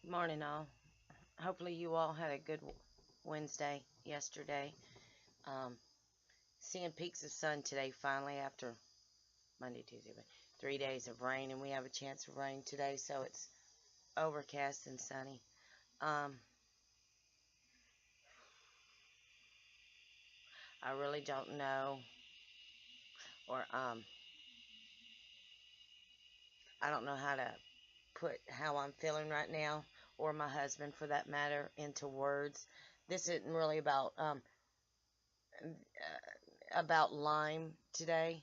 Morning, all. Hopefully, you all had a good Wednesday yesterday. Um, Seeing peaks of sun today, finally, after Monday, Tuesday, 3 days of rain, and we have a chance of rain today, so it's overcast and sunny. I really don't know, or I don't know how to put how I'm feeling right now, or my husband for that matter, into words. This isn't really about Lyme today.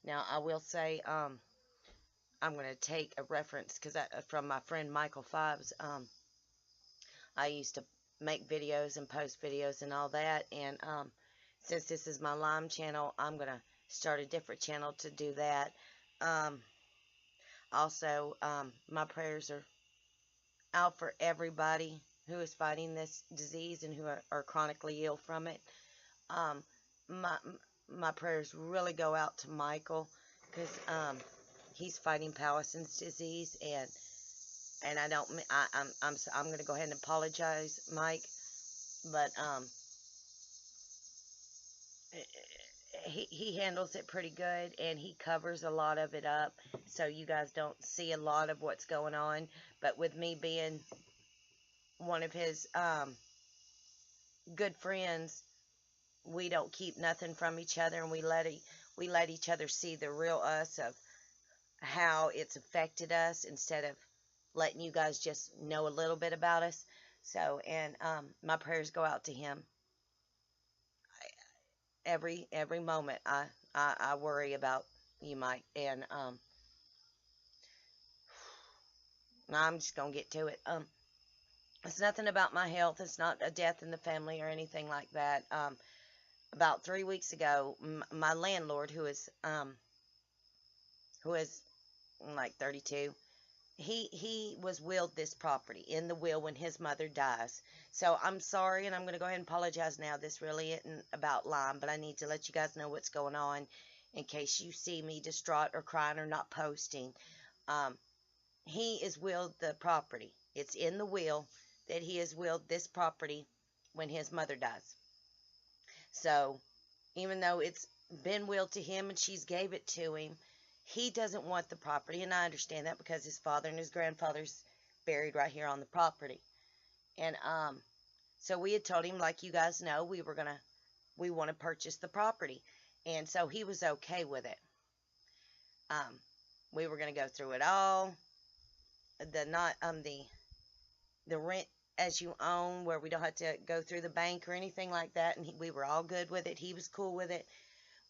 Now, I will say, I'm going to take a reference from my friend Michael Fives. I used to make videos and post videos and all that. And since this is my Lyme channel, I'm going to start a different channel to do that. Also, my prayers are out for everybody who is fighting this disease and who are chronically ill from it. My my prayers really go out to Michael because he's fighting Powassan's disease, and I don't I'm going to go ahead and apologize, Mike, but he handles it pretty good, and he covers a lot of it up, so you guys don't see a lot of what's going on. But with me being one of his good friends, we don't keep nothing from each other, and we let each other see the real us of how it's affected us, instead of letting you guys just know a little bit about us. So, and my prayers go out to him. Every moment I worry about you, Mike, and I'm just gonna get to it. It's nothing about my health. It's not a death in the family or anything like that. About 3 weeks ago, my landlord, who is like 32, he was willed this property in the will when his mother dies. So I'm sorry, and I'm going to go ahead and apologize now. This really isn't about Lyme, but I need to let you guys know what's going on in case you see me distraught or crying or not posting. He is willed the property. It's in the will that he has willed this property when his mother dies. So even though it's been willed to him and she's gave it to him, he doesn't want the property, and I understand that because his father and his grandfather's buried right here on the property. And so we had told him, like you guys know, we want to purchase the property, and so he was okay with it. We were going to go through it all, the rent as you own, where we don't have to go through the bank or anything like that, and we were all good with it. He was cool with it.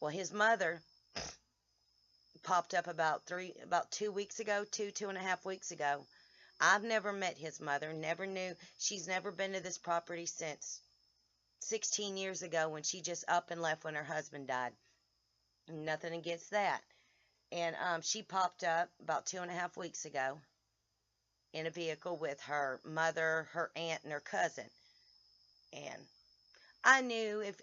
Well, his mother popped up about 2 weeks ago, 2.5 weeks ago. I've never met his mother, never knew. She's never been to this property since 16 years ago, when she just up and left when her husband died. Nothing against that. And she popped up about 2.5 weeks ago in a vehicle with her mother, her aunt, and her cousin. And I knew, if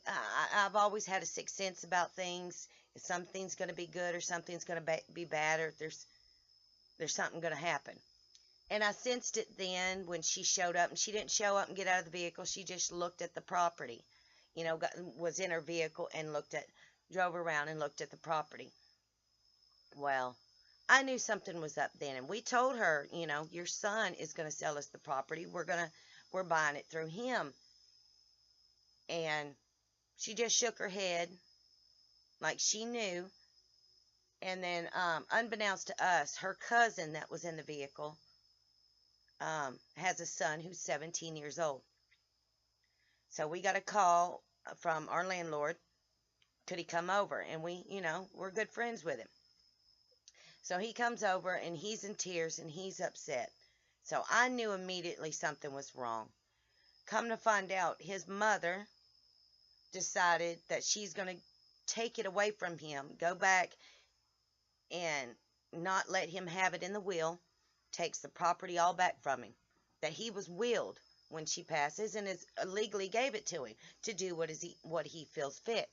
I've always had a sixth sense about things. If something's going to be good or something's going to be bad, or if there's something going to happen. And I sensed it then when she showed up. And she didn't show up and get out of the vehicle. She just looked at the property. Was in her vehicle and drove around and looked at the property. Well, I knew something was up then. And we told her, your son is going to sell us the property. We're buying it through him. And she just shook her head like she knew. And then unbeknownst to us, her cousin that was in the vehicle has a son who's 17 years old. So we got a call from our landlord. Could he come over? And we're good friends with him. So he comes over, and he's in tears and he's upset. So I knew immediately something was wrong. Come to find out, his mother decided that she's going to take it away from him, go back and not let him have it in the will, takes the property all back from him that he was willed when she passes, and is legally gave it to him to do what he feels fit.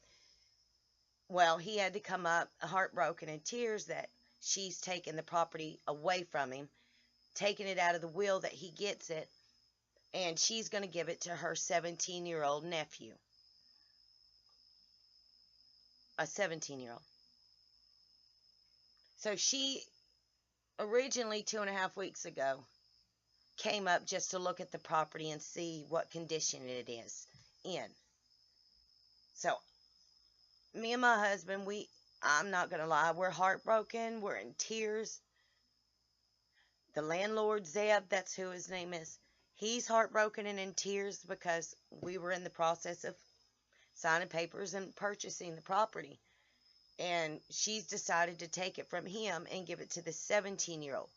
Well, he had to come up heartbroken in tears that she's taken the property away from him, taking it out of the will that he gets it, and she's going to give it to her 17-year-old nephew. A 17-year-old. So she originally 2.5 weeks ago came up just to look at the property and see what condition it is in. So me and my husband, I'm not going to lie, we're heartbroken. We're in tears. The landlord, Zeb, that's who his name is, he's heartbroken and in tears because we were in the process of signing papers and purchasing the property. And she's decided to take it from him and give it to the 17-year-old.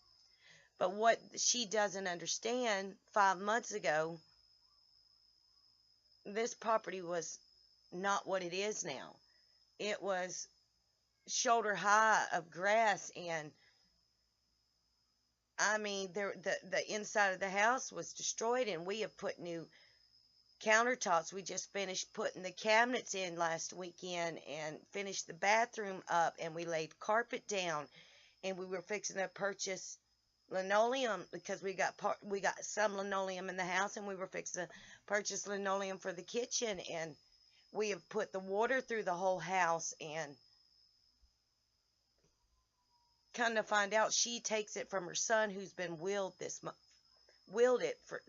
But what she doesn't understand, 5 months ago, this property was not what it is now. It was shoulder high of grass, and I mean, the inside of the house was destroyed, and we have put new countertops. We just finished putting the cabinets in last weekend and finished the bathroom up, and we laid carpet down, and we were fixing to purchase linoleum because we got some linoleum in the house, and we were fixing to purchase linoleum for the kitchen, and we have put the water through the whole house. And come to find out, she takes it from her son, who's been willed it for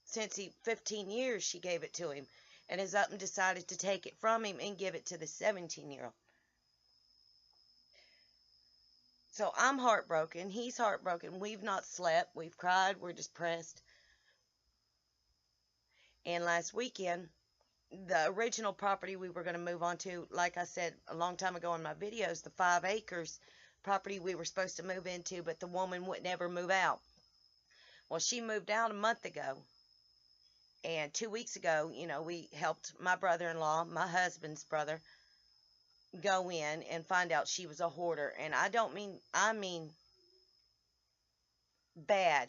since 15 years. She gave it to him, and has up and decided to take it from him and give it to the 17-year-old. So I'm heartbroken. He's heartbroken. We've not slept. We've cried. We're depressed. And last weekend, the original property we were going to move on to, like I said a long time ago in my videos, the 5 acres property we were supposed to move into, but the woman would never move out. Well, she moved out a month ago. And 2 weeks ago, we helped my brother-in-law, my husband's brother, go in and find out she was a hoarder. And I mean bad,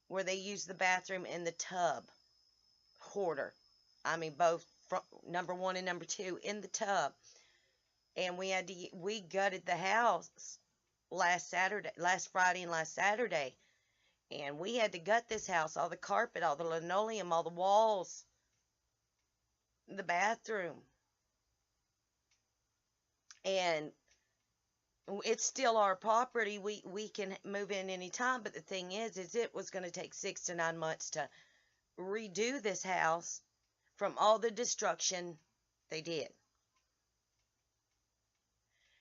where they use the bathroom in the tub. Hoarder. I mean both number 1 and number 2 in the tub. And we gutted the house last Friday and last Saturday. And we had to gut this house, all the carpet, all the linoleum, all the walls, the bathroom. And it's still our property. We can move in any time, but the thing is it was going to take 6 to 9 months to redo this house from all the destruction they did.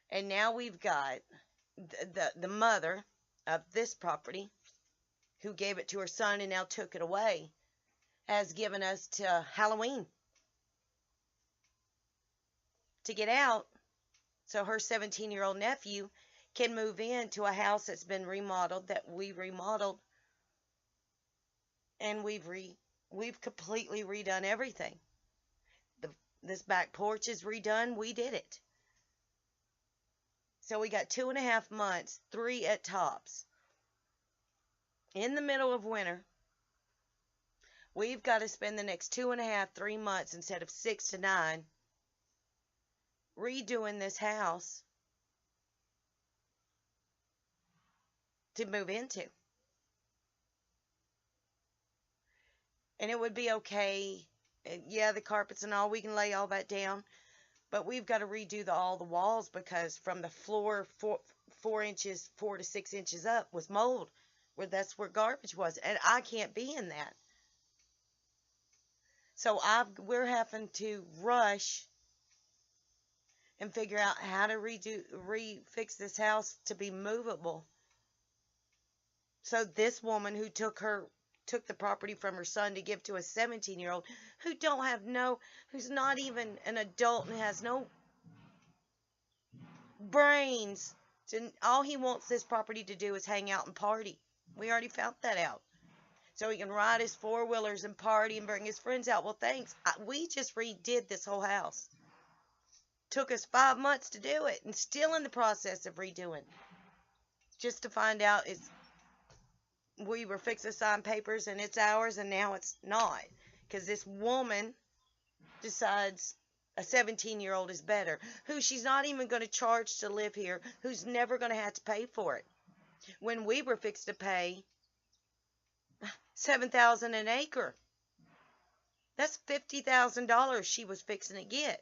And now we've got the mother of this property, who gave it to her son and now took it away, has given us to Halloween to get out, so her 17-year-old nephew can move into a house that's been remodeled, that we remodeled, and we've completely redone everything. This back porch is redone. We did it. So we got 2.5 months, 3 at tops. In the middle of winter, we've got to spend the next 2.5, 3 months instead of 6 to 9 redoing this house to move into. And it would be okay. Yeah, the carpets and all, we can lay all that down. But we've got to redo all the walls, because from the floor 4 to 6 inches up was mold. That's where garbage was, and I can't be in that. So we're having to rush and figure out how to refix this house to be movable. So this woman who took the property from her son to give to a 17-year-old who's not even an adult and has no brains, all he wants this property to do is hang out and party. We already found that out. So he can ride his 4-wheelers and party and bring his friends out. Well, thanks. We just redid this whole house. Took us 5 months to do it, and still in the process of redoing. Just to find out we were fixing to sign papers and it's ours, and now it's not. Because this woman decides a 17-year-old is better, who she's not even going to charge to live here, who's never going to have to pay for it. When we were fixed to pay $7,000 an acre. That's $50,000 she was fixing to get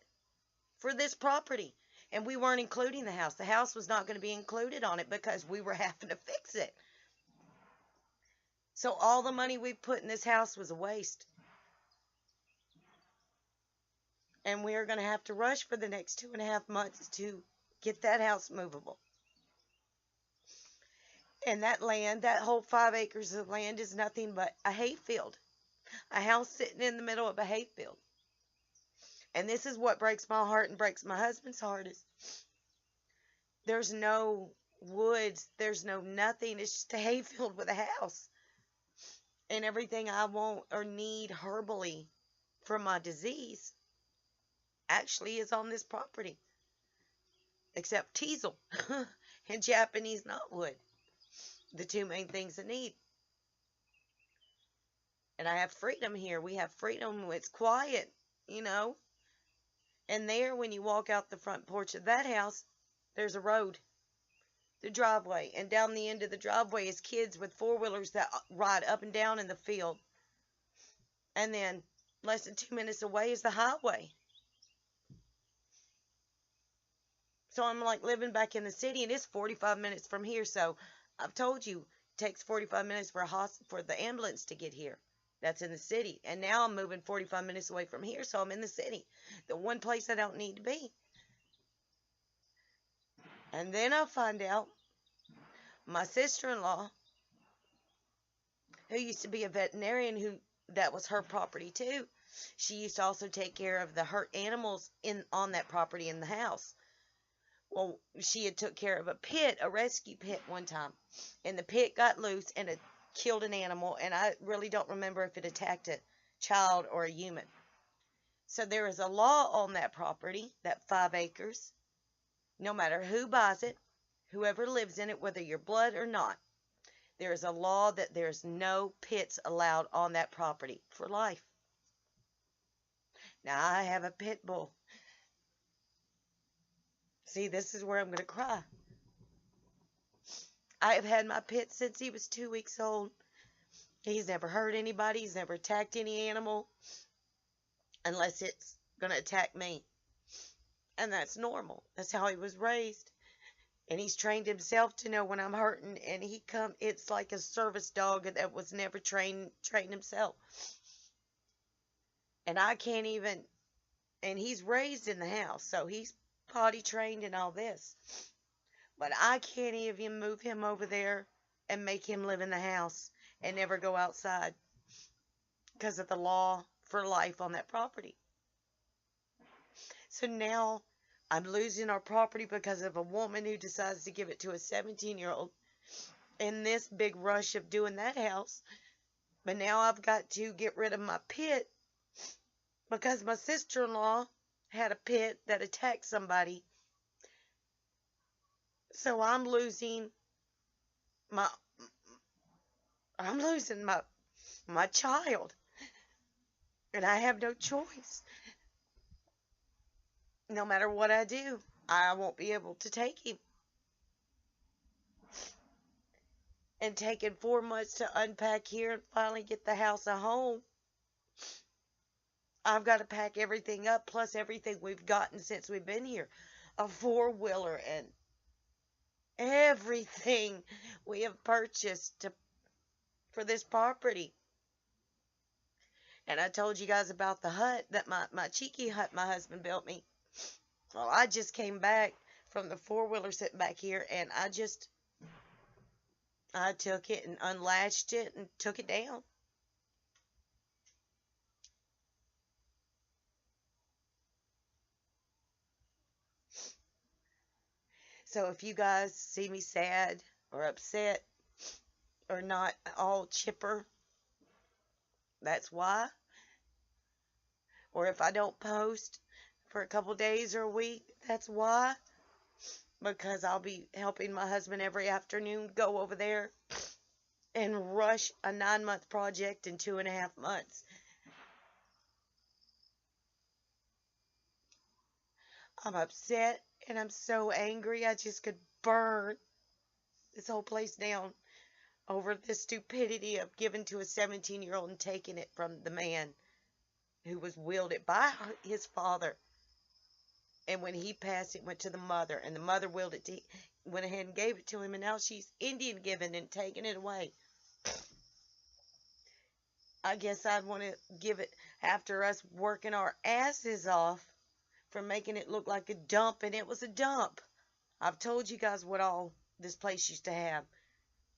for this property. And we weren't including the house. The house was not going to be included on it because we were having to fix it. So all the money we put in this house was a waste. And we are going to have to rush for the next 2.5 months to get that house movable. And that land, that whole 5 acres of land, is nothing but a hayfield. A house sitting in the middle of a hayfield. And this is what breaks my heart and breaks my husband's heart is there's no woods, there's no nothing. It's just a hayfield with a house. And everything I want or need herbally for my disease actually is on this property. Except teasel and Japanese knotwood. The two main things I need. And I have freedom here. We have freedom. It's quiet, you know. And there, when you walk out the front porch of that house, there's a road. The driveway. And down the end of the driveway is kids with four-wheelers that ride up and down in the field. And then, less than 2 minutes away is the highway. So I'm like living back in the city, and it's 45 minutes from here. So I've told you, it takes 45 minutes for the ambulance to get here. That's in the city. And now I'm moving 45 minutes away from here, so I'm in the city. The one place I don't need to be. And then I'll find out my sister-in-law, who used to be a veterinarian, that was her property too. She used to also take care of the hurt animals on that property in the house. Well, she had took care of a rescue pit one time. And the pit got loose and it killed an animal. And I really don't remember if it attacked a child or a human. So there is a law on that property, that 5 acres. No matter who buys it, whoever lives in it, whether you're blood or not, there is a law that there's no pits allowed on that property for life. Now, I have a pit bull. See, this is where I'm going to cry. I have had my pit since he was 2 weeks old. He's never hurt anybody. He's never attacked any animal unless it's going to attack me. And that's normal. That's how he was raised. And he's trained himself to know when I'm hurting. And it's like a service dog that was never trained himself. And I can't even, and he's raised in the house. So he's potty trained and all this. But I can't even move him over there and make him live in the house and never go outside because of the law for life on that property. So now I'm losing our property because of a woman who decides to give it to a 17-year-old in this big rush of doing that house. But now I've got to get rid of my pit because my sister-in-law had a pit that attacked somebody. So I'm losing my child. And I have no choice. No matter what I do, I won't be able to take him. And taking 4 months to unpack here and finally get the house a home. I've got to pack everything up, plus everything we've gotten since we've been here. A 4-wheeler and everything we have purchased for this property. And I told you guys about the hut, that my cheeky hut my husband built me. Well, I just came back from the 4-wheeler sitting back here, and I took it and unlatched it and took it down. So if you guys see me sad or upset or not all chipper, that's why. Or if I don't post for a couple days or a week, that's why. Because I'll be helping my husband every afternoon go over there and rush a 9-month project in 2.5 months. I'm upset and I'm so angry I just could burn this whole place down over the stupidity of giving to a 17-year-old and taking it from the man who was willed it by his father. And when he passed, it went to the mother, and the mother willed it to, went ahead and gave it to him, and now she's Indian giving and taking it away. I guess I'd want to give it after us working our asses off for making it look like a dump, and it was a dump. I've told you guys what all this place used to have.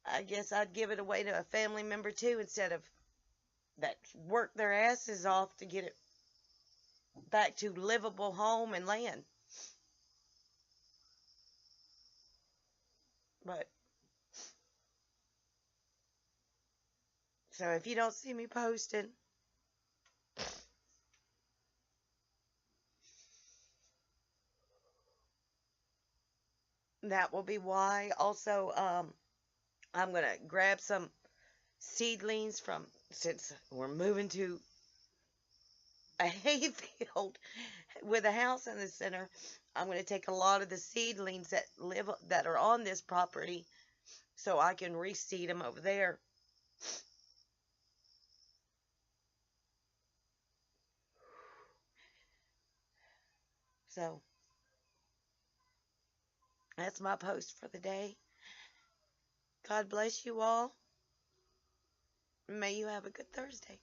I guess I'd give it away to a family member too, instead of that work their asses off to get it back to livable home and land. But so if you don't see me posting, that will be why. Also, I'm gonna grab some seedlings from, since we're moving to a hayfield with a house in the center. I'm going to take a lot of the seedlings that are on this property so I can reseed them over there. So that's my post for the day. God bless you all. May you have a good Thursday.